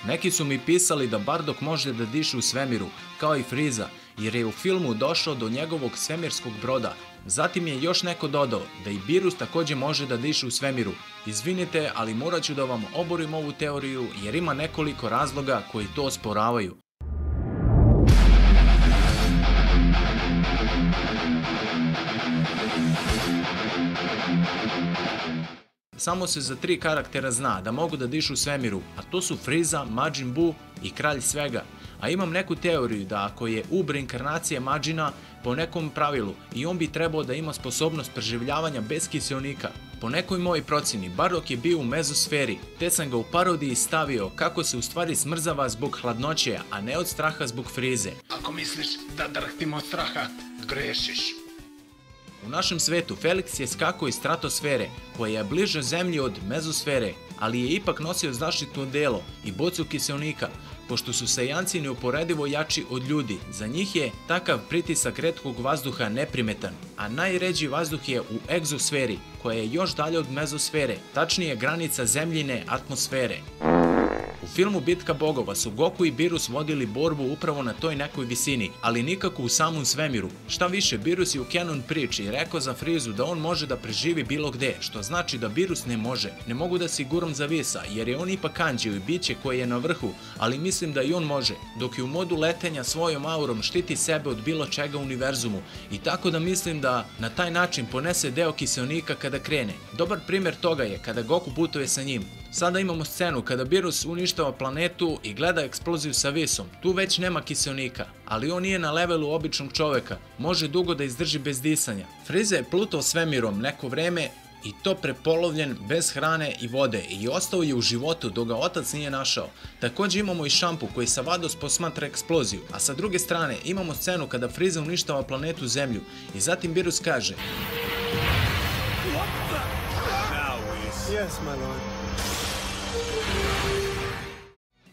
Neki su mi pisali da Bardock može da diše u svemiru, kao i Frieza, jer je u filmu došao do njegovog svemirskog broda. Zatim je još neko dodao da i Beerus također može da diše u svemiru. Izvinite, ali morat ću da vam oborim ovu teoriju jer ima nekoliko razloga koji to osporavaju. Samo se za 3 karaktera zna da mogu da dišu u svemiru, a to su Frieza, Majin Buu i Kralj Svega. A imam neku teoriju da ako je Ub reinkarnacija Majina po nekom pravilu i on bi trebao da ima sposobnost preživljavanja bez kiseonika. Po nekoj mojoj procjeni, Bardock je bio u mezosferi, te sam ga u parodiji stavio kako se u stvari smrzava zbog hladnoće, a ne od straha zbog Frieze. Ako misliš da drhtim od straha, grešiš. U našem svetu Felix je skakao iz stratosfere, koja je bliže zemlji od mezosfere, ali je ipak nosio zaštitno odelo i bocu kiseonika, pošto su Saiyanci neuporedivo jači od ljudi. Za njih je takav pritisak retkog vazduha neprimetan, a najređi vazduh je u egzosferi, koja je još dalje od mezosfere, tačnije granica zemljine atmosfere. U filmu Bitka bogova su Goku i Beerus vodili borbu upravo na toj nekoj visini, ali nikako u samom svemiru. Šta više, Beerus je u canon priči rekao za Friezu da on može da preživi bilo gde, što znači da Beerus ne može. Ne mogu da si guram za visa, jer je on ipak anđeo i biće koje je na vrhu, ali mislim da i on može, dok je u modu letenja svojom aurom štiti sebe od bilo čega u univerzumu, i tako da mislim da na taj način ponese deo kiseonika kada krene. Dobar primjer toga je kada Goku putuje sa njim. Sada imamo scenu kada Beerus uništava planetu i gleda eksploziju sa visom. Tu već nema kiseonika, ali on nije na levelu običnog čoveka, može dugo da izdrži bez disanja. Frieza je plutao svemirom neko vreme i to prepolovljen, bez hrane i vode, i ostao je u životu dok ga otac nije našao. Također imamo i Šampu koji sa Vados posmatra eksploziju, a sa druge strane imamo scenu kada Frieza uništava planetu Zemlju i zatim Beerus kaže: Yes, my lord.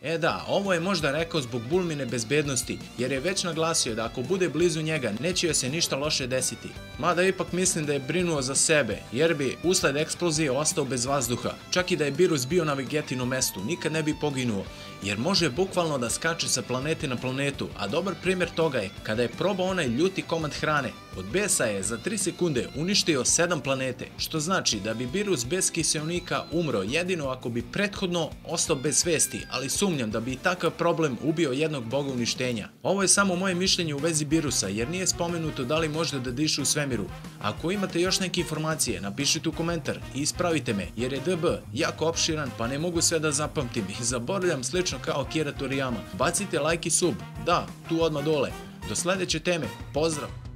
E da, ovo je možda rekao zbog Bulmine bezbednosti, jer je već naglasio da ako bude blizu njega neće joj se ništa loše desiti. Mada ipak mislim da je brinuo za sebe, jer bi usled eksplozije ostao bez vazduha. Čak i da je Beerus bio na Vegetinom mestu, nikad ne bi poginuo, jer može bukvalno da skače sa planete na planetu, a dobar primjer toga je kada je probao onaj ljuti komad hrane. Od besa je za 3 sekunde uništio 7 planete, što znači da bi Beerus bez kiseonika umro jedino ako bi prethodno ostao bez svesti, ali sumnjam da bi i takav problem ubio jednog boga uništenja. Ovo je samo moje mišljenje u vezi Beerusa, jer nije spomenuto da li može da diše u svemiru. Ako imate još neke informacije, napišite u komentar i ispravite me, jer je DB jako opširan pa ne mogu sve da zapamtim i zaboravljam slično kao Akira Toriyama. Bacite like i sub, da, tu odmah dole. Do sledeće teme, pozdrav!